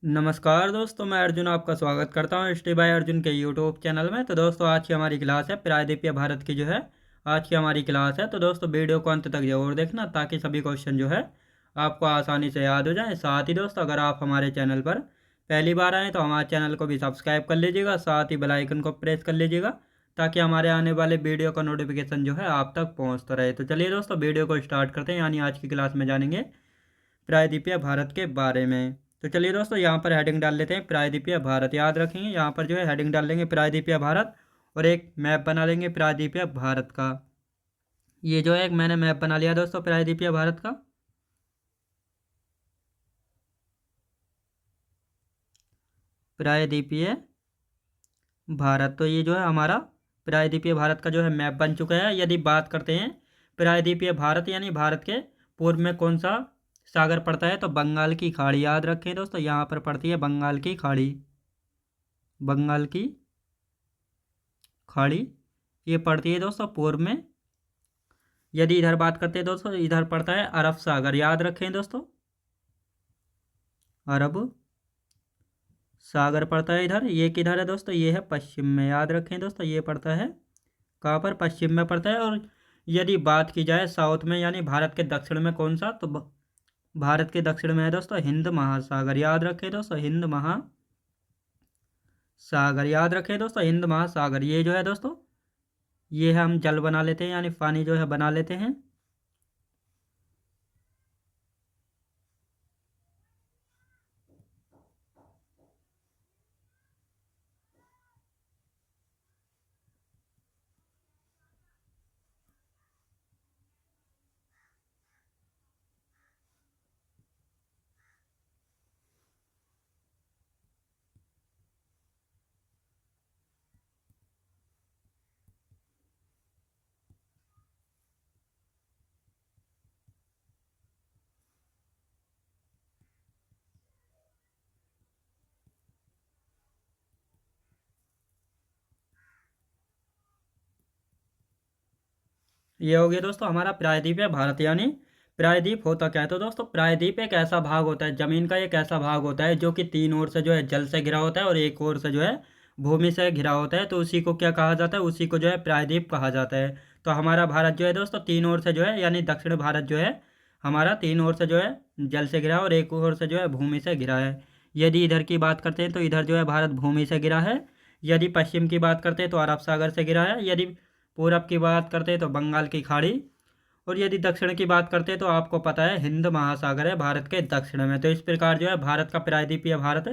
नमस्कार दोस्तों, मैं अर्जुन आपका स्वागत करता हूँ स्टे बाय अर्जुन के यूट्यूब चैनल में। तो दोस्तों, आज की हमारी क्लास है प्रायद्वीपीय भारत की जो है आज की हमारी क्लास है। तो दोस्तों, वीडियो को अंत तक जरूर देखना ताकि सभी क्वेश्चन जो है आपको आसानी से याद हो जाए। साथ ही दोस्तों, अगर आप हमारे चैनल पर पहली बार आएँ तो हमारे चैनल को भी सब्सक्राइब कर लीजिएगा, साथ ही बेल आइकन को प्रेस कर लीजिएगा ताकि हमारे आने वाले वीडियो का नोटिफिकेशन जो है आप तक पहुँचता रहे। तो चलिए दोस्तों, वीडियो को स्टार्ट करते हैं। यानी आज की क्लास में जानेंगे प्रायद्वीपीय भारत के बारे में। तो चलिए दोस्तों, यहाँ पर हेडिंग डाल लेते हैं प्रायद्वीपीय भारत। याद रखेंगे, यहाँ पर जो है हेडिंग डाल लेंगे प्रायद्वीपीय भारत और एक मैप बना लेंगे प्रायद्वीपीय भारत का। ये जो है एक मैंने मैप बना लिया दोस्तों प्रायद्वीपीय भारत का। प्रायद्वीपीय भारत, तो ये जो है हमारा प्रायद्वीपीय भारत का जो है मैप बन चुका है। यदि बात करते हैं प्रायद्वीपीय भारत यानी भारत के पूर्व में कौन सा सागर पड़ता है, तो बंगाल की खाड़ी। याद रखें दोस्तों, यहाँ पर पड़ती है बंगाल की खाड़ी। बंगाल की खाड़ी ये पड़ती है दोस्तों पूर्व में। यदि इधर बात करते हैं दोस्तों, इधर पड़ता है अरब सागर। याद रखें दोस्तों, अरब सागर पड़ता है इधर। ये किधर है दोस्तों, ये है पश्चिम में। याद रखें दोस्तों, ये पड़ता है कहाँ पर, पश्चिम में पड़ता है। और यदि बात की जाए साउथ में यानी भारत के दक्षिण में कौन सा, तो भारत के दक्षिण में है दोस्तों हिंद महासागर। याद रखें दोस्तों, हिंद महासागर। याद रखें दोस्तों, हिंद महासागर ये जो है दोस्तों, ये है हम जल बना लेते हैं यानी पानी जो है बना लेते हैं। ये हो गया दोस्तों हमारा प्रायद्वीप है भारत। यानी प्रायद्वीप होता क्या है, तो दोस्तों प्रायद्वीप एक ऐसा भाग होता है, जमीन का एक ऐसा भाग होता है जो कि तीन ओर से जो है जल से घिरा होता है और एक ओर से जो है भूमि से घिरा होता है। तो उसी को क्या कहा जाता है, उसी को जो है प्रायद्वीप कहा जाता है। तो हमारा भारत जो है दोस्तों तीन ओर से जो है यानी दक्षिण भारत जो है हमारा तीन ओर से जो है जल से घिरा है और एक ओर से जो है भूमि से घिरा है। यदि इधर की बात करते हैं तो इधर जो है भारत भूमि से घिरा है। यदि पश्चिम की बात करते हैं तो अरब सागर से घिरा है। यदि पूरब की बात करते हैं तो बंगाल की खाड़ी। और यदि दक्षिण की बात करते हैं तो आपको पता है हिंद महासागर है भारत के दक्षिण में। तो इस प्रकार जो है भारत का प्रायद्वीपीय भारत,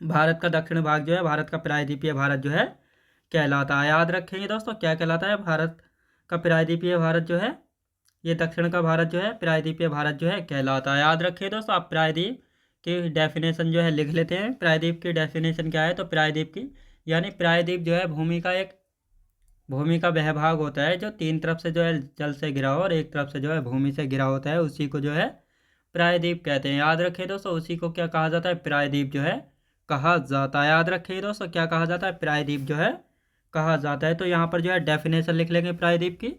भारत का दक्षिण भाग जो है भारत का प्रायद्वीपीय भारत जो है कहलाता है। याद रखेंगे दोस्तों, क्या कहलाता है, भारत का प्रायद्वीपीय भारत जो है, ये दक्षिण का भारत जो है प्रायद्वीपीय भारत जो है कहलाता है। याद रखिए दोस्तों, आप प्रायद्वीप की डेफिनेशन जो है लिख लेते हैं। प्रायद्वीप की डेफिनेशन क्या है, तो प्रायद्वीप की यानी प्रायद्वीप जो है भूमि का वह भाग होता है जो तीन तरफ से जो है जल से घिरा हो और एक तरफ से जो है भूमि से घिरा होता है, उसी को जो है प्रायद्वीप कहते हैं। याद रखें दोस्तों, उसी को क्या कहा जाता है, प्रायद्वीप जो है कहा जाता है। याद रखें दोस्तों, क्या कहा जाता है, प्रायद्वीप जो है कहा जाता है। तो यहाँ पर जो है डेफिनेशन लिख लेंगे प्रायद्वीप की।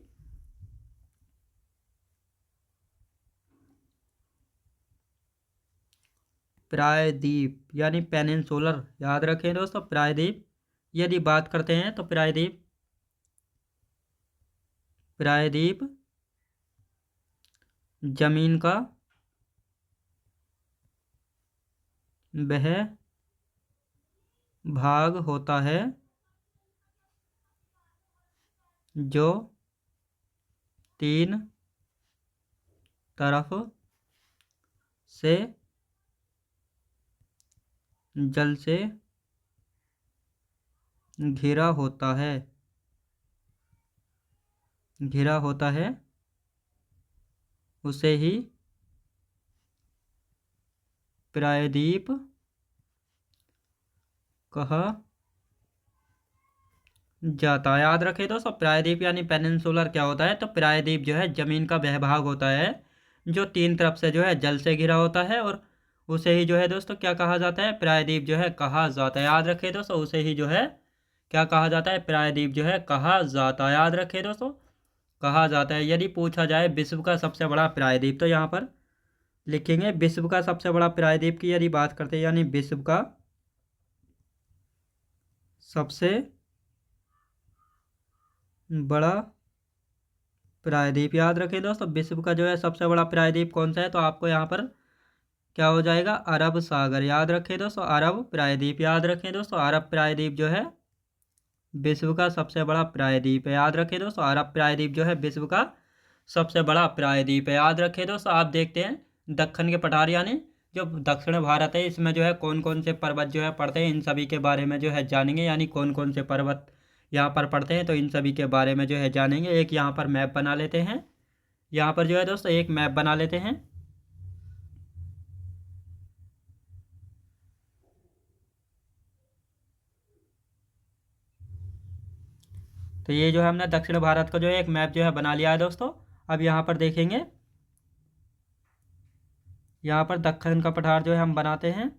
प्रायद्वीप यानी पेनिनसुलर। याद रखें दोस्तों, प्रायद्वीप यदि बात करते हैं तो प्रायद्वीप प्रायद्वीप जमीन का वह भाग होता है जो तीन तरफ से जल से घिरा होता है, उसे ही प्रायद्वीप कहा जाता है। याद रखें दोस्तों, प्रायद्वीप यानी पेनिनसुलर क्या होता है, तो प्रायद्वीप जो है जमीन का वह भाग होता है जो तीन तरफ से जो है जल से घिरा होता है और उसे ही जो है दोस्तों क्या कहा जाता है, प्रायद्वीप जो है कहा जाता है। याद रखें दोस्तों, उसे ही जो है क्या कहा जाता है, प्रायद्वीप जो है कहा जाता है। याद रखें दोस्तों, कहा जाता है। यदि पूछा जाए विश्व का सबसे बड़ा प्रायद्वीप, तो यहाँ पर लिखेंगे विश्व का सबसे बड़ा प्रायद्वीप की यदि बात करते हैं, यानी विश्व का सबसे बड़ा प्रायद्वीप। याद रखें दोस्तों, विश्व का जो है सबसे बड़ा प्रायद्वीप कौन सा है, तो आपको यहाँ पर क्या हो जाएगा, अरब सागर। याद रखें दोस्तों, अरब प्रायद्वीप। याद रखें दोस्तों, अरब प्रायद्वीप जो है विश्व का सबसे बड़ा प्रायद्वीप है। याद रखें दोस्तों, अरब प्रायद्वीप जो है विश्व का सबसे बड़ा प्रायद्वीप है। याद रखें दोस्तों, आप देखते हैं दक्कन के पठार यानी जो दक्षिण भारत है, इसमें जो है कौन कौन से पर्वत जो है पड़ते हैं, इन सभी के बारे में जो है जानेंगे। यानी कौन कौन से पर्वत यहाँ पर पड़ते हैं, तो इन सभी के बारे में जो है जानेंगे। एक यहाँ पर मैप बना लेते हैं, यहाँ पर जो है दोस्तों एक मैप बना लेते हैं। तो ये जो है हमने दक्षिण भारत का जो है एक मैप जो है बना लिया है दोस्तों। अब यहाँ पर देखेंगे, यहाँ पर दक्कन का पठार जो है हम बनाते हैं।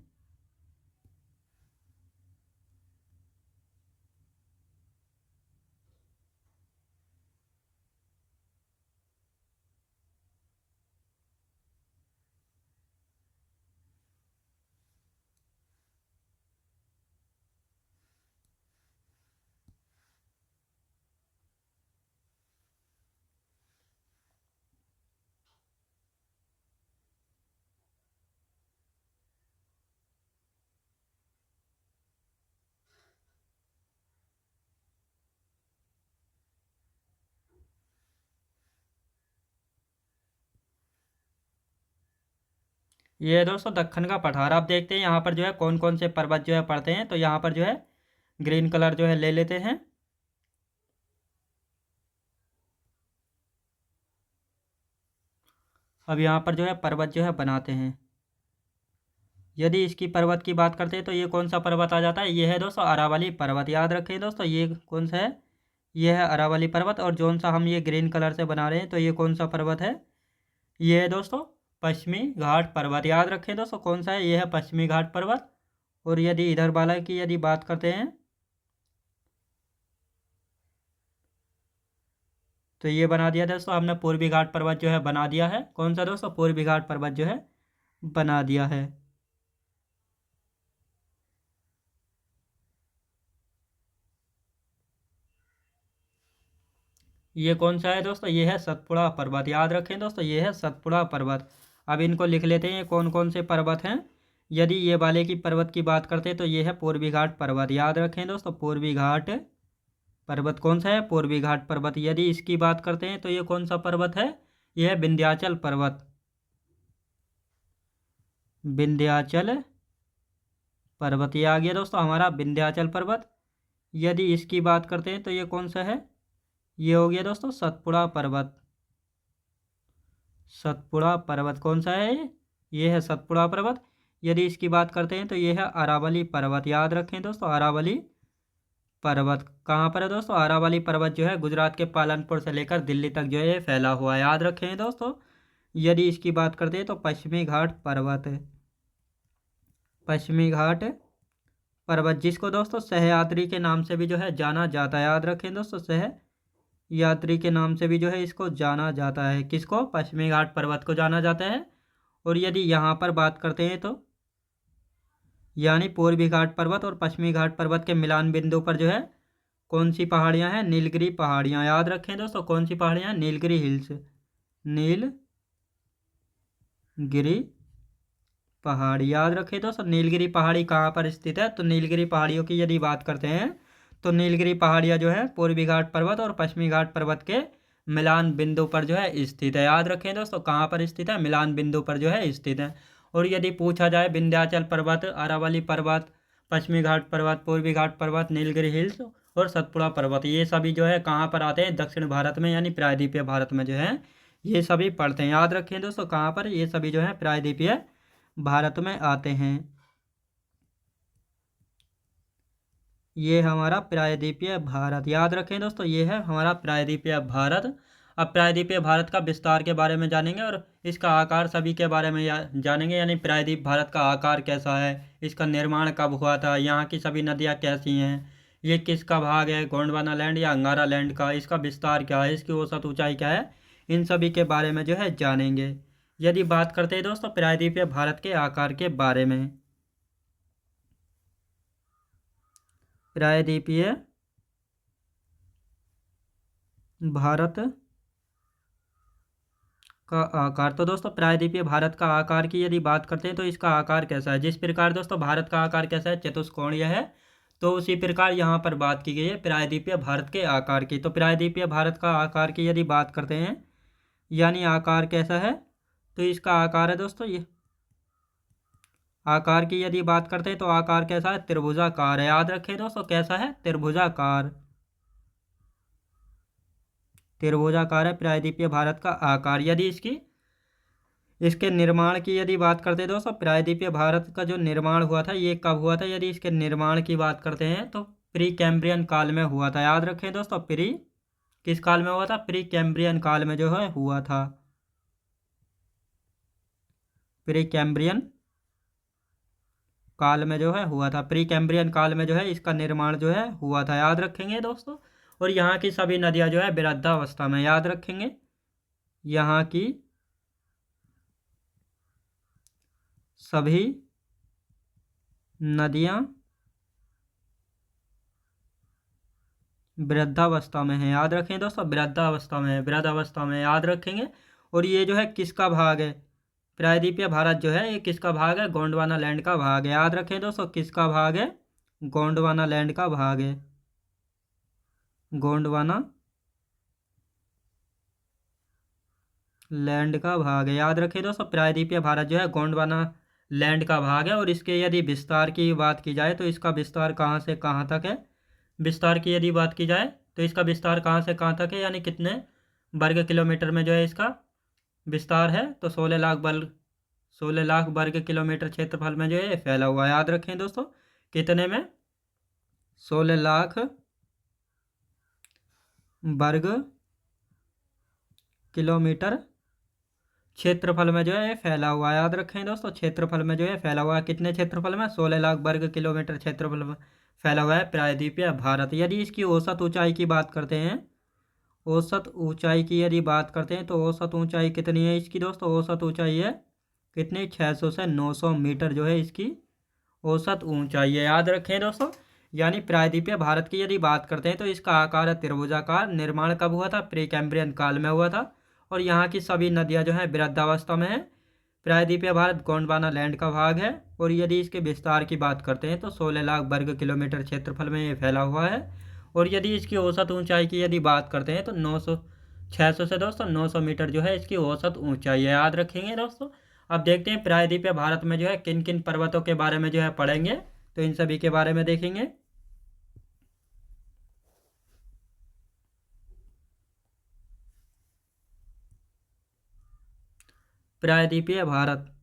ये है दोस्तों दक्कन का पठार। आप देखते हैं यहाँ पर जो है कौन कौन से पर्वत जो है पड़ते हैं, तो यहाँ पर जो है ग्रीन कलर जो है ले लेते हैं। अब यहाँ पर जो है पर्वत जो है बनाते हैं। यदि इसकी पर्वत की बात करते हैं तो ये कौन सा पर्वत आ जाता है, ये है दोस्तों अरावली पर्वत। याद रखें दोस्तों, ये कौन सा है, ये है अरावली पर्वत। और जौन सा हम ये ग्रीन कलर से बना रहे हैं, तो ये कौन सा पर्वत है, ये है दोस्तों पश्चिमी घाट पर्वत। याद रखें दोस्तों कौन सा है, ये है पश्चिमी घाट पर्वत। और यदि इधर वाला की यदि बात करते हैं, तो ये बना दिया दोस्तों हमने पूर्वी घाट पर्वत जो है बना दिया है। कौन सा दोस्तों, पूर्वी घाट पर्वत जो है बना दिया है। ये कौन सा है दोस्तों, ये है सतपुड़ा पर्वत। याद रखें दोस्तों, ये है सतपुड़ा पर्वत। अब इनको लिख लेते हैं, ये कौन कौन से पर्वत हैं। यदि ये वाले की पर्वत की बात करते हैं, तो ये है पूर्वी घाट पर्वत। याद रखें दोस्तों, पूर्वी घाट पर्वत कौन सा है, पूर्वी घाट पर्वत। यदि इसकी बात करते हैं, तो ये कौन सा पर्वत है, ये है विंध्याचल पर्वत। विंध्याचल पर्वत ये आ गया दोस्तों हमारा विंध्याचल पर्वत। यदि इसकी बात करते हैं, तो ये कौन सा है, ये हो गया दोस्तों सतपुड़ा पर्वत। सतपुड़ा पर्वत कौन सा है, ये है सतपुड़ा पर्वत। यदि इसकी बात करते हैं, तो ये है अरावली पर्वत। याद रखें दोस्तों, अरावली पर्वत कहाँ पर है दोस्तों, अरावली पर्वत जो है गुजरात के पालनपुर से लेकर दिल्ली तक जो है ये फैला हुआ है। याद रखें दोस्तों। यदि इसकी बात करते हैं, तो पश्चिमी घाट पर्वत है। पश्चिमी घाट पर्वत, जिसको दोस्तों सहयात्री के नाम से भी जो है जाना जाता है। याद रखें दोस्तों, सह यात्री के नाम से भी जो है इसको जाना जाता है। किसको, पश्चिमी घाट पर्वत को जाना जाता है। और यदि यहाँ पर बात करते हैं, तो यानी पूर्वी घाट पर्वत और पश्चिमी घाट पर्वत के मिलान बिंदु पर जो है कौन सी पहाड़ियाँ हैं, नीलगिरी पहाड़ियाँ। याद रखें दोस्तों, कौन सी पहाड़ियाँ, नीलगिरी हिल्स, नीलगिरी पहाड़ी। याद रखें दोस्तों, नीलगिरी पहाड़ी कहाँ पर स्थित है, तो नीलगिरी पहाड़ियों की यदि बात करते हैं, तो नीलगिरी पहाड़ियाँ जो है पूर्वी घाट पर्वत और पश्चिमी घाट पर्वत के मिलान बिंदु पर जो है स्थित है। याद रखें दोस्तों, कहाँ पर स्थित है, मिलान बिंदु पर जो है स्थित है। और यदि पूछा जाए विंध्याचल पर्वत, अरावली पर्वत, पश्चिमी घाट पर्वत, पूर्वी घाट पर्वत, नीलगिरी हिल्स और सतपुड़ा पर्वत, ये सभी जो है कहाँ पर आते हैं, दक्षिण भारत में, यानी प्रायद्वीपीय भारत में जो है ये सभी पड़ते हैं। याद रखें दोस्तों, कहाँ पर, ये सभी जो है प्रायद्वीपीय भारत में आते हैं। ये हमारा प्रायद्वीपीय भारत। याद रखें दोस्तों, ये है हमारा प्रायद्वीपीय भारत। अब प्रायद्वीपीय भारत का विस्तार के बारे में जानेंगे और इसका आकार सभी के बारे में जानेंगे। यानी प्रायद्वीप भारत का आकार कैसा है, इसका निर्माण कब हुआ था, यहाँ की सभी नदियाँ कैसी हैं, ये किसका भाग है, गोंडवाना लैंड या अंगारा लैंड का, इसका विस्तार क्या है, इसकी औसत ऊंचाई क्या है, इन सभी के बारे में जो है जानेंगे। यदि बात करते हैं दोस्तों प्रायद्वीपीय भारत के आकार के बारे में, प्रायद्वीपीय भारत का आकार। तो दोस्तों प्रायद्वीपीय भारत का आकार की यदि बात करते हैं तो इसका आकार कैसा है। जिस प्रकार दोस्तों भारत का आकार कैसा है, चतुष्कोणीय है, तो उसी प्रकार यहाँ पर बात की गई है प्रायद्वीपीय भारत के आकार की। तो प्रायद्वीपीय भारत का आकार की यदि बात करते हैं, यानी आकार कैसा है, तो इसका आकार है दोस्तों ये, आकार की यदि बात करते हैं तो आकार कैसा है, त्रिभुजाकार है। याद रखें दोस्तों, कैसा है, त्रिभुजाकार, त्रिभुजाकार है प्रायद्वीपीय भारत का आकार। यदि इसके निर्माण की यदि बात करते हैं दोस्तों, प्रायद्वीपीय भारत का जो निर्माण हुआ था ये कब हुआ था, यदि इसके निर्माण की बात करते हैं तो प्री कैम्ब्रियन काल में हुआ था। याद रखें दोस्तों, किस काल में हुआ था, प्री कैम्ब्रियन काल में जो है हुआ था, प्री कैम्ब्रियन काल में जो है हुआ था, प्री कैम्ब्रियन काल में जो है इसका निर्माण जो है हुआ था। याद रखेंगे दोस्तों। और यहाँ की सभी नदियाँ जो है वृद्धावस्था में, याद रखेंगे, यहाँ की सभी नदियाँ वृद्धावस्था में है। याद रखें दोस्तों, वृद्धावस्था में है, वृद्धावस्था में, याद रखेंगे। और ये जो है किसका भाग है, प्रायद्वीपीय भारत जो है ये किसका भाग है, गोंडवाना लैंड का भाग है। याद रखें दोस्तों, किसका भाग है, गोंडवाना लैंड का भाग है, गोंडवाना लैंड का भाग है। याद रखें दोस्तों, प्रायद्वीपीय भारत जो है गोंडवाना लैंड का भाग है। और इसके यदि विस्तार की बात की जाए तो इसका विस्तार कहाँ से कहाँ तक है, विस्तार की यदि बात की जाए तो इसका विस्तार कहाँ से कहाँ तक है, यानी कितने वर्ग किलोमीटर में जो है इसका विस्तार है, तो 16 लाख वर्ग किलोमीटर क्षेत्रफल में जो है फैला हुआ है। याद रखें दोस्तों, कितने में, 16 लाख वर्ग किलोमीटर क्षेत्रफल में जो है फैला हुआ है। याद रखें दोस्तों, क्षेत्रफल में जो है फैला हुआ है, कितने क्षेत्रफल में, 16 लाख वर्ग किलोमीटर क्षेत्रफल में फैला हुआ है प्रायद्वीपीय भारत। यदि इसकी औसत ऊंचाई की बात करते हैं, औसत ऊंचाई की यदि बात करते हैं तो औसत ऊंचाई कितनी है इसकी दोस्तों, औसत ऊंचाई है कितनी, 600 से 900 मीटर जो है इसकी औसत ऊंचाई है। याद रखें दोस्तों, यानी प्रायद्वीपीय भारत की यदि बात करते हैं तो इसका आकार है त्रिभुजाकार। निर्माण कब हुआ था, प्री कैम्ब्रियन काल में हुआ था। और यहाँ की सभी नदियाँ जो हैं वृद्धावस्था में है। प्रायद्वीपीय भारत गोंडवाना लैंड का भाग है। और यदि इसके विस्तार की बात करते हैं तो 16 लाख वर्ग किलोमीटर क्षेत्रफल में ये फैला हुआ है। और यदि इसकी औसत ऊंचाई की यदि बात करते हैं तो 600 से दोस्तों 900 मीटर जो है इसकी औसत ऊंचाई है। याद रखेंगे दोस्तों। अब देखते हैं प्रायद्वीपीय भारत में जो है किन किन पर्वतों के बारे में जो है पढ़ेंगे, तो इन सभी के बारे में देखेंगे। प्रायद्वीपीय भारत,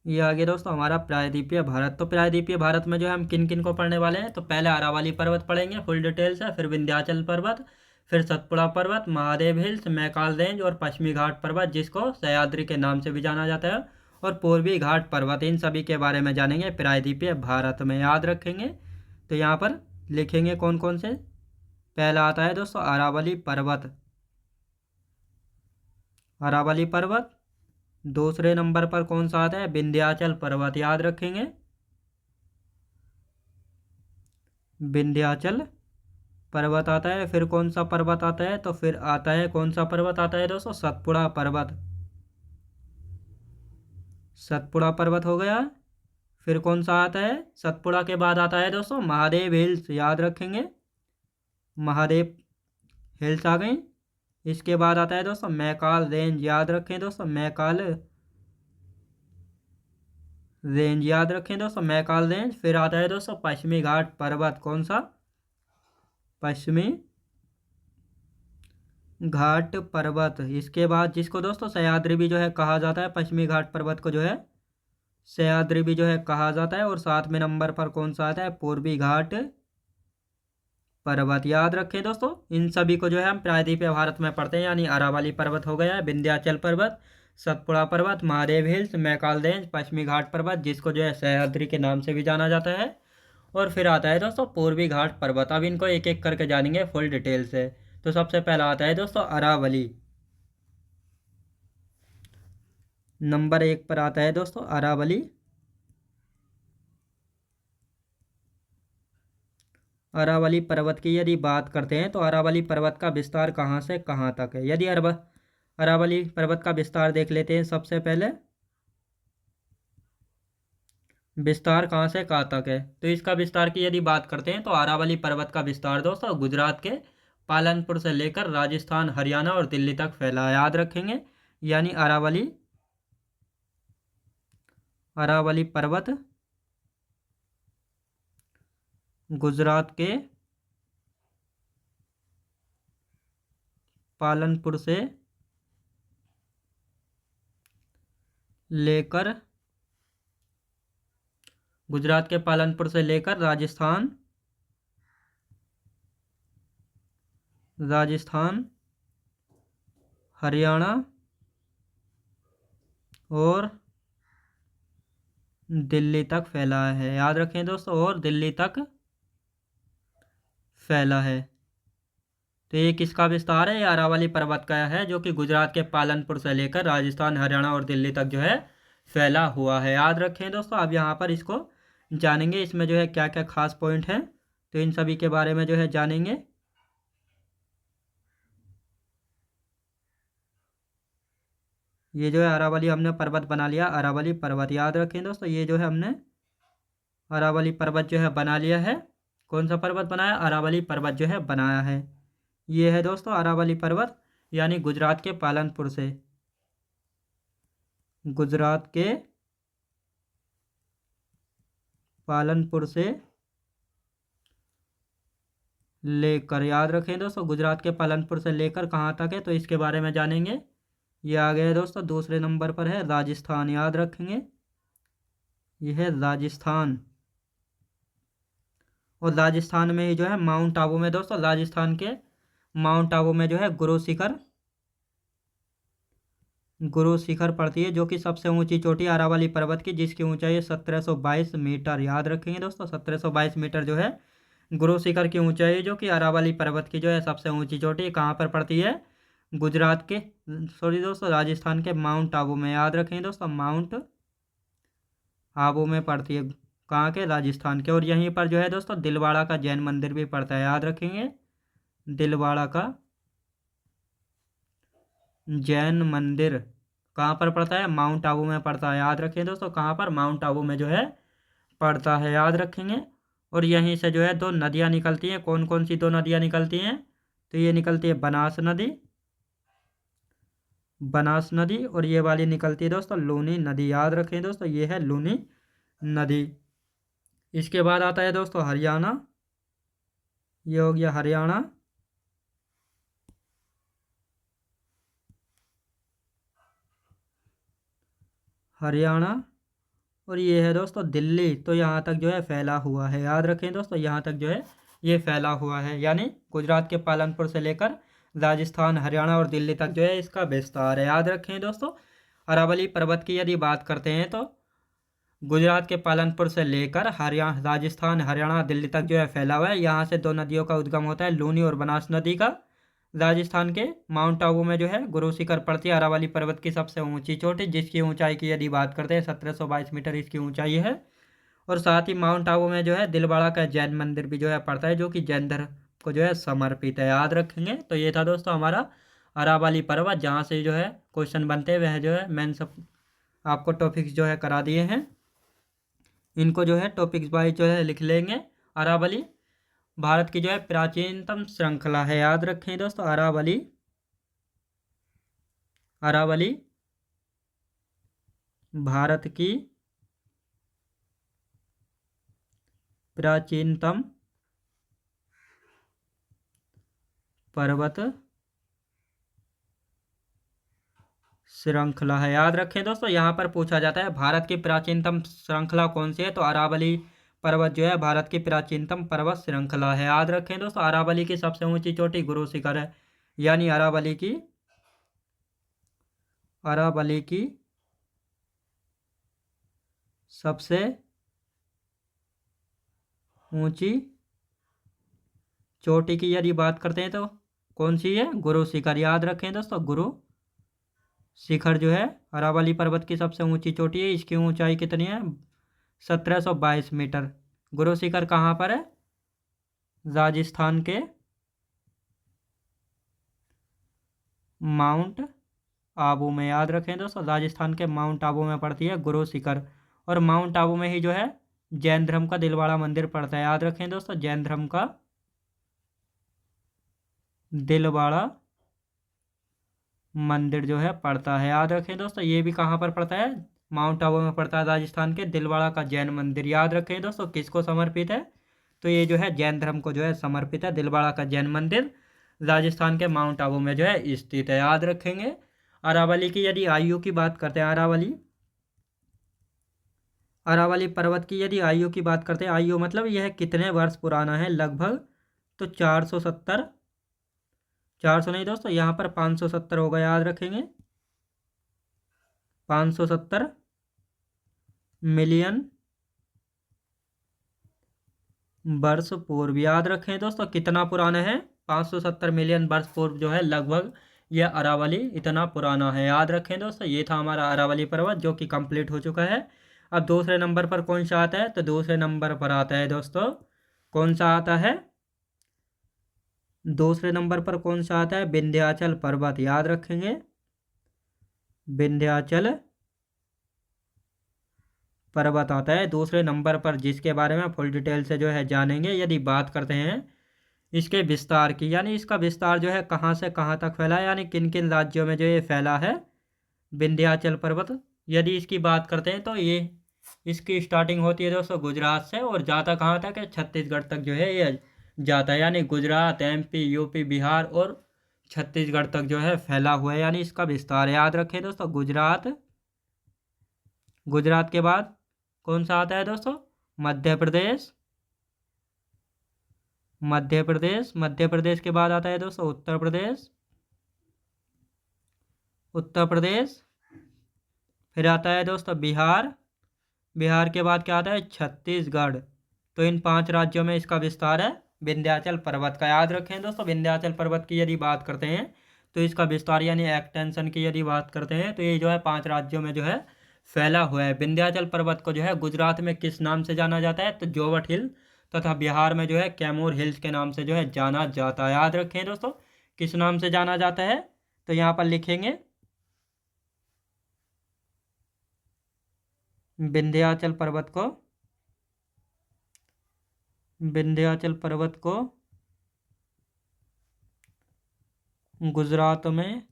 ये आगे दोस्तों हमारा प्रायद्वीपीय भारत। तो प्रायद्वीपीय भारत में जो है हम किन किन को पढ़ने वाले हैं, तो पहले अरावली पर्वत पढ़ेंगे फुल डिटेल से, फिर विंध्याचल पर्वत, फिर सतपुड़ा पर्वत, महादेव हिल्स, मैकाल रेंज और पश्चिमी घाट पर्वत जिसको सह्याद्री के नाम से भी जाना जाता है, और पूर्वी घाट पर्वत। इन सभी के बारे में जानेंगे प्रायद्वीपीय भारत में। याद रखेंगे, तो यहाँ पर लिखेंगे कौन कौन से। पहला आता है दोस्तों अरावली पर्वत, अरावली पर्वत। दूसरे नंबर पर कौन सा आता है, विंध्याचल पर्वत। याद रखेंगे, विंध्याचल पर्वत आता है। फिर कौन सा पर्वत आता है, तो फिर आता है कौन सा पर्वत आता है दोस्तों, सतपुड़ा पर्वत, सतपुड़ा पर्वत हो गया। फिर कौन सा आता है, सतपुड़ा के बाद आता है दोस्तों महादेव हिल्स। याद रखेंगे, महादेव हिल्स आ गई। इसके बाद आता है दोस्तों मैकाल रेंज। याद रखें दोस्तों, मैकाल रेंज, याद रखें दोस्तों मैकाल रेंज। फिर आता है दोस्तों पश्चिमी घाट पर्वत। कौन सा, पश्चिमी घाट पर्वत। इसके बाद जिसको दोस्तों सह्याद्री भी जो है कहा जाता है, पश्चिमी घाट पर्वत को जो है सह्याद्री भी जो है कहा जाता है। और 7वें नंबर पर कौन सा आता है, पूर्वी घाट पर्वत। याद रखें दोस्तों, इन सभी को जो है हम प्रायद्वीपीय भारत में पढ़ते हैं, यानी अरावली पर्वत हो गया, विंध्याचल पर्वत, सतपुड़ा पर्वत, महादेव हिल्स, मैकाल रेंज, पश्चिमी घाट पर्वत जिसको जो है सह्याद्री के नाम से भी जाना जाता है। और फिर आता है दोस्तों पूर्वी घाट पर्वत। अब इनको एक एक करके जानेंगे फुल डिटेल से। तो सबसे पहला आता है दोस्तों अरावली। नंबर 1 पर आता है दोस्तों अरावली। अरावली पर्वत की यदि बात करते हैं तो अरावली पर्वत का विस्तार कहाँ से कहाँ तक है। यदि अरावली पर्वत का विस्तार देख लेते हैं सबसे पहले। विस्तार कहाँ से कहाँ तक है, तो इसका विस्तार की यदि बात करते हैं तो अरावली पर्वत का विस्तार दोस्तों गुजरात के पालनपुर से लेकर राजस्थान, हरियाणा और दिल्ली तक फैला है। याद रखेंगे, यानी अरावली पर्वत गुजरात के पालनपुर से लेकर राजस्थान, हरियाणा और दिल्ली तक फैला है। याद रखें दोस्तों, और दिल्ली तक फैला है। तो ये किसका विस्तार है, ये अरावली पर्वत का है, जो कि गुजरात के पालनपुर से लेकर राजस्थान, हरियाणा और दिल्ली तक जो है फैला हुआ है। याद रखें दोस्तों। अब यहाँ पर इसको जानेंगे, इसमें जो है क्या क्या खास पॉइंट हैं, तो इन सभी के बारे में जो है जानेंगे। ये जो है अरावली हमने पर्वत बना लिया, अरावली पर्वत। याद रखें दोस्तों, ये जो है हमने अरावली पर्वत जो है बना लिया है। कौन सा पर्वत बनाया, अरावली पर्वत जो है बनाया है। ये है दोस्तों अरावली पर्वत, यानी गुजरात के पालनपुर से लेकर, याद रखें दोस्तों, गुजरात के पालनपुर से लेकर कहाँ तक है, तो इसके बारे में जानेंगे। ये आ गया दोस्तों, दूसरे नंबर पर है राजस्थान। याद रखेंगे, यह है राजस्थान। और राजस्थान में ही जो है माउंट आबू में दोस्तों, राजस्थान के माउंट आबू में जो है गुरु शिखर पड़ती है, जो कि सबसे ऊंची चोटी अरावली पर्वत की, जिसकी ऊंचाई है 1722 मीटर। याद रखेंगे दोस्तों, 1722 मीटर जो है गुरु शिखर की ऊंचाई, जो कि अरावली पर्वत की जो है सबसे ऊंची चोटी कहाँ पर पड़ती है, गुजरात के, सॉरी दोस्तों, राजस्थान के माउंट आबू में। याद रखेंगे दोस्तों, माउंट आबू में पड़ती है, कहाँ के, राजस्थान के। और यहीं पर जो है दोस्तों दिलवाड़ा का जैन मंदिर भी पड़ता है। याद रखेंगे, दिलवाड़ा का जैन मंदिर कहाँ पर पड़ता है, माउंट आबू में पड़ता है। याद रखें दोस्तों, कहाँ पर, माउंट आबू में जो है पड़ता है। याद रखेंगे। और यहीं से जो है दो नदियाँ निकलती हैं। कौन कौन सी दो नदियाँ निकलती हैं, तो ये निकलती है बनास नदी, और ये वाली निकलती है दोस्तों लूनी नदी। याद रखें दोस्तों, ये है लूनी नदी। इसके बाद आता है दोस्तों हरियाणा। ये हो गया हरियाणा। और ये है दोस्तों दिल्ली। तो यहाँ तक जो है फैला हुआ है। याद रखें दोस्तों, यहाँ तक जो है ये फैला हुआ है, यानी गुजरात के पालनपुर से लेकर राजस्थान, हरियाणा और दिल्ली तक जो है इसका विस्तार है। याद रखें दोस्तों, अरावली पर्वत की यदि बात करते हैं तो गुजरात के पालनपुर से लेकर राजस्थान, हरियाणा, दिल्ली तक जो है फैला हुआ है। यहाँ से दो नदियों का उद्गम होता है, लूनी और बनास नदी का। राजस्थान के माउंट आबू में जो है गुरु शिखर पड़ती है, अरावली पर्वत की सबसे ऊंची चोटी, जिसकी ऊंचाई की यदि बात करते हैं 1722 मीटर इसकी ऊंचाई है। और साथ ही माउंट आबू में जो है दिलवाड़ा का जैन मंदिर भी जो है पड़ता है, जो कि जैन धर्म को जो है समर्पित है। याद रखेंगे। तो ये था दोस्तों हमारा अरावली पर्वत, जहाँ से जो है क्वेश्चन बनते हैं, वह जो है मैंने सब आपको टॉपिक्स जो है करा दिए हैं। इनको जो है टॉपिक्स वाइज जो है लिख लेंगे। अरावली भारत की जो है प्राचीनतम श्रृंखला है। याद रखें दोस्तों, अरावली भारत की प्राचीनतम पर्वत श्रृंखला है। याद रखें दोस्तों, यहाँ पर पूछा जाता है भारत की प्राचीनतम श्रृंखला कौन सी है, तो अरावली पर्वत जो है भारत की प्राचीनतम पर्वत श्रृंखला है। याद रखें दोस्तों, अरावली की सबसे ऊंची चोटी गुरु शिखर है, यानी अरावली की सबसे ऊंची चोटी की यदि बात करते हैं तो कौन सी है? गुरु शिखर। याद रखें दोस्तों, गुरु शिखर जो है अरावली पर्वत की सबसे ऊंची चोटी है। इसकी ऊंचाई कितनी है? 1722 मीटर। गुरु शिखर कहाँ पर है? राजस्थान के माउंट आबू में। याद रखें दोस्तों, राजस्थान के माउंट आबू में पड़ती है गुरु शिखर। और माउंट आबू में ही जो है जैन धर्म का दिलवाड़ा मंदिर पड़ता है। याद रखें दोस्तों, जैन धर्म का दिलवाड़ा मंदिर जो है पड़ता है। याद रखें दोस्तों, ये भी कहाँ पर पड़ता है? माउंट आबू में पड़ता है, राजस्थान के दिलवाड़ा का जैन मंदिर। याद रखें दोस्तों, किसको समर्पित है? तो ये जो है जैन धर्म को जो है समर्पित है। दिलवाड़ा का जैन मंदिर राजस्थान के माउंट आबू में जो है स्थित है। याद रखेंगे। अरावली की यदि आयु की बात करते हैं, अरावली पर्वत की यदि आयु की बात करते हैं, आयु मतलब यह कितने वर्ष पुराना है लगभग, तो 470, 400 नहीं दोस्तों, यहाँ पर 570 होगा। याद रखेंगे, 570 मिलियन वर्ष पूर्व। याद रखें दोस्तों, कितना पुराना है? 570 मिलियन वर्ष पूर्व जो है लगभग यह अरावली इतना पुराना है। याद रखें दोस्तों, ये था हमारा अरावली पर्वत जो कि कंप्लीट हो चुका है। अब दूसरे नंबर पर कौन सा आता है? तो दूसरे नंबर पर आता है दोस्तों, कौन सा आता है? दूसरे नंबर पर कौन सा आता है? विंध्याचल पर्वत। याद रखेंगे, विंध्याचल पर्वत आता है दूसरे नंबर पर, जिसके बारे में फुल डिटेल से जो है जानेंगे। यदि बात करते हैं इसके विस्तार की, यानी इसका विस्तार जो है कहाँ से कहाँ तक फैला है, यानी किन किन राज्यों में जो ये फैला है विंध्याचल पर्वत। यदि इसकी बात करते हैं तो ये इसकी स्टार्टिंग होती है दोस्तों गुजरात से और जाता कहाँ तक है? छत्तीसगढ़ तक जो है ये जाता है। यानी गुजरात, एमपी, यूपी, बिहार और छत्तीसगढ़ तक जो है फैला हुआ है, यानी इसका विस्तार। याद रखें दोस्तों, गुजरात, गुजरात के बाद कौन सा आता है दोस्तों? मध्य प्रदेश, मध्य प्रदेश, मध्य प्रदेश के बाद आता है दोस्तों उत्तर प्रदेश, उत्तर प्रदेश, फिर आता है दोस्तों बिहार, बिहार के बाद क्या आता है? छत्तीसगढ़। तो इन 5 राज्यों में इसका विस्तार है विंध्याचल पर्वत का। याद रखें दोस्तों, विंध्याचल पर्वत की यदि बात करते हैं तो इसका विस्तार यानी एक्सटेंशन की यदि बात करते हैं तो ये जो है 5 राज्यों में जो है फैला हुआ है। विंध्याचल पर्वत को जो है गुजरात में किस नाम से जाना जाता है? तो जोवट हिल, तथा बिहार में जो है कैमूर हिल्स के नाम से जो है जाना जाता है। याद रखें दोस्तों, किस नाम से जाना जाता है? तो यहाँ पर लिखेंगे विंध्याचल पर्वत को, विंध्याचल पर्वत को गुजरात में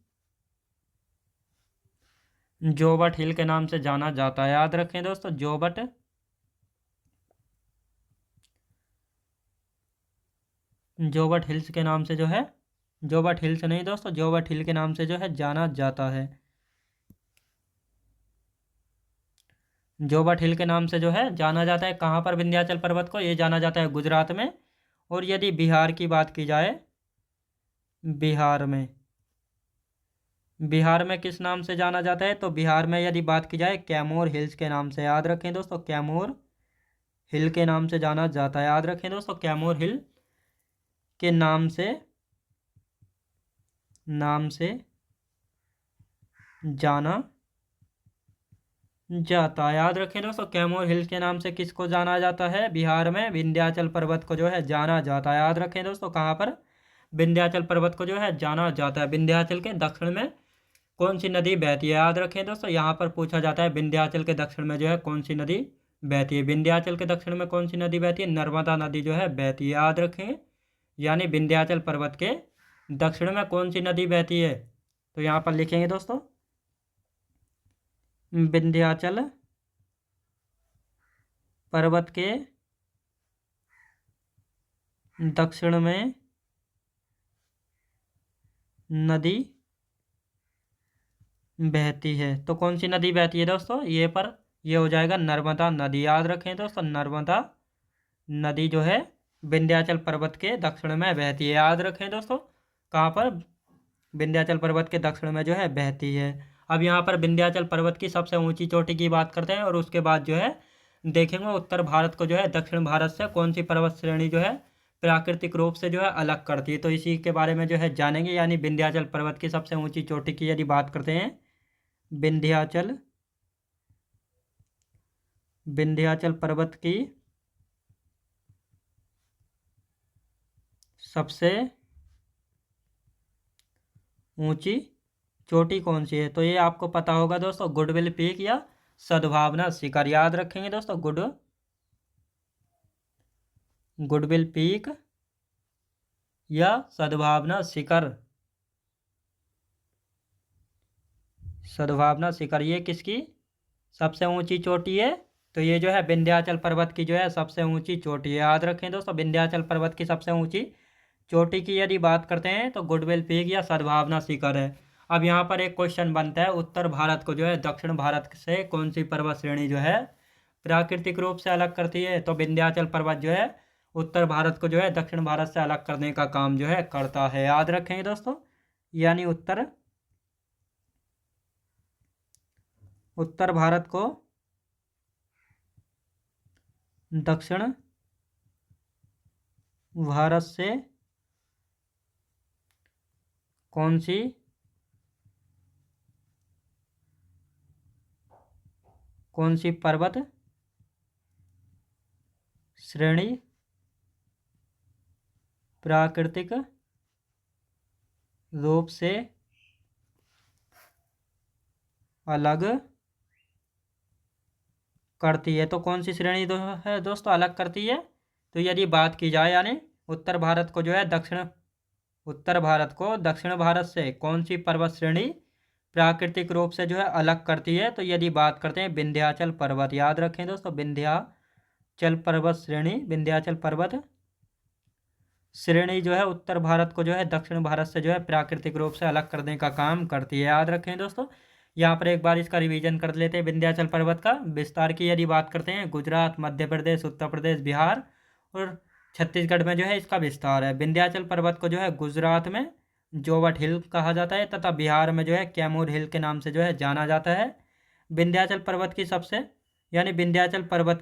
जोवट हिल के नाम से जाना जाता है। याद रखें दोस्तों, जोवट, जोवट हिल्स के नाम से जो है, जोवट हिल्स नहीं दोस्तों, जोवट हिल के नाम से जो है जाना जाता है। जोवट हिल के नाम से जो है जाना जाता है। कहाँ पर विंध्याचल पर्वत को? ये जाना जाता है गुजरात में। और यदि बिहार की बात की जाए, बिहार में, बिहार में किस नाम से जाना जाता है? तो बिहार में यदि बात की जाए कैमूर हिल्स के नाम से। याद रखें दोस्तों, कैमूर हिल के नाम से जाना जाता है। याद रखें दोस्तों, कैमूर हिल के नाम से जाना जाता है। याद रखें दोस्तों, कैमूर हिल्स के नाम से किसको जाना जाता है? बिहार में विंध्याचल पर्वत को जो है जाना जाता है। याद रखें दोस्तों, कहाँ पर विंध्याचल पर्वत को जो है जाना जाता है? विंध्याचल के दक्षिण में कौन सी नदी बहती है? याद रखें दोस्तों, यहाँ पर पूछा जाता है विंध्याचल के दक्षिण में जो है कौन सी नदी बहती है? विंध्याचल के दक्षिण में कौन सी नदी बहती है? नर्मदा नदी जो है बहती है। याद रखें, यानी विंध्याचल पर्वत के दक्षिण में कौन सी नदी बहती है? तो यहाँ पर लिखेंगे दोस्तों, विंध्याचल पर्वत के दक्षिण में नदी बहती है। तो कौन सी नदी बहती है दोस्तों? ये हो जाएगा नर्मदा नदी। याद रखें दोस्तों, नर्मदा नदी जो है विंध्याचल पर्वत के दक्षिण में बहती है। याद रखें दोस्तों, कहाँ पर? विंध्याचल पर्वत के दक्षिण में जो है बहती है। अब यहाँ पर विंध्याचल पर्वत की सबसे ऊंची चोटी की बात करते हैं और उसके बाद जो है देखेंगे उत्तर भारत को जो है दक्षिण भारत से कौन सी पर्वत श्रेणी जो है प्राकृतिक रूप से जो है अलग करती है, तो इसी के बारे में जो है जानेंगे। यानी विंध्याचल पर्वत की सबसे ऊंची चोटी की यदि बात करते हैं, विंध्याचल पर्वत की सबसे ऊंची चोटी कौन सी है, तो ये आपको पता होगा दोस्तों, गुडविल पीक या सद्भावना शिखर। याद रखेंगे दोस्तों, गुडविल पीक या सद्भावना शिखर। सद्भावना शिखर ये किसकी सबसे ऊंची चोटी है, तो ये जो है विंध्याचल पर्वत की जो है सबसे ऊंची चोटी है। याद रखें दोस्तों, विंध्याचल पर्वत की सबसे ऊंची चोटी की यदि बात करते हैं तो गुडविल पीक या सद्भावना शिखर है। अब यहाँ पर एक क्वेश्चन बनता है, उत्तर भारत को जो है दक्षिण भारत से कौन सी पर्वत श्रेणी जो है प्राकृतिक रूप से अलग करती है, तो विंध्याचल पर्वत जो है उत्तर भारत को जो है दक्षिण भारत से अलग करने का काम जो है करता है। याद रखेंगे दोस्तों, यानी उत्तर भारत को दक्षिण भारत से कौन सी पर्वत श्रेणी प्राकृतिक रूप से अलग करती है, तो कौन सी श्रेणी है दोस्तों अलग करती है, तो यदि बात की जाए यानी उत्तर भारत को दक्षिण भारत से कौन सी पर्वत श्रेणी प्राकृतिक रूप से जो है अलग करती है, तो यदि बात करते हैं विंध्याचल पर्वत। याद रखें दोस्तों, विंध्याचल पर्वत श्रेणी जो है उत्तर भारत को जो है दक्षिण भारत से जो है प्राकृतिक रूप से अलग करने का काम करती है। याद रखें दोस्तों, यहाँ पर एक बार इसका रिवीजन कर लेते हैं। विंध्याचल पर्वत का विस्तार की यदि बात करते हैं, गुजरात, मध्य प्रदेश, उत्तर प्रदेश, बिहार और छत्तीसगढ़ में जो है इसका विस्तार है। विंध्याचल पर्वत को जो है गुजरात में जोवट हिल कहा जाता है तथा बिहार में जो है कैमूर हिल के नाम से जो है जाना जाता है। विंध्याचल पर्वत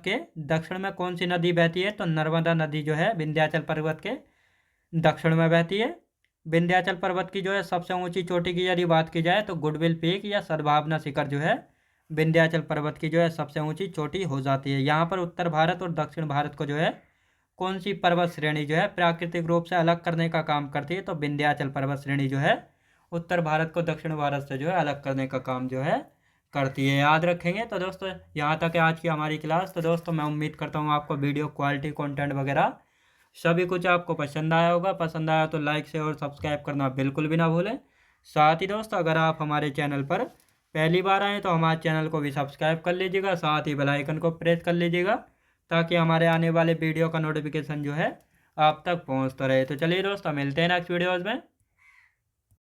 के दक्षिण में कौन सी नदी बहती है, तो नर्मदा नदी जो है विंध्याचल पर्वत के दक्षिण में बहती है। विंध्याचल पर्वत की जो है सबसे ऊंची चोटी की यदि बात की जाए तो गुडविल पीक या सद्भावना शिखर जो है विंध्याचल पर्वत की जो है सबसे ऊंची चोटी हो जाती है। यहाँ पर उत्तर भारत और दक्षिण भारत को जो है कौन सी पर्वत श्रेणी जो है प्राकृतिक रूप से अलग करने का काम करती है, तो विंध्याचल पर्वत श्रेणी जो है उत्तर भारत को दक्षिण भारत से जो है अलग करने का काम जो है करती है। याद रखेंगे। तो दोस्तों यहाँ तक है आज की हमारी क्लास। तो दोस्तों मैं उम्मीद करता हूँ आपको वीडियो क्वालिटी कंटेंट वगैरह सभी कुछ आपको पसंद आया होगा। पसंद आया तो लाइक शेयर और सब्सक्राइब करना बिल्कुल भी ना भूलें। साथ ही दोस्तों अगर आप हमारे चैनल पर पहली बार आएँ तो हमारे चैनल को भी सब्सक्राइब कर लीजिएगा, साथ ही बेल आइकन को प्रेस कर लीजिएगा ताकि हमारे आने वाले वीडियो का नोटिफिकेशन जो है आप तक पहुंचता रहे। तो चलिए दोस्तों मिलते हैं नेक्स्ट वीडियोज़ में।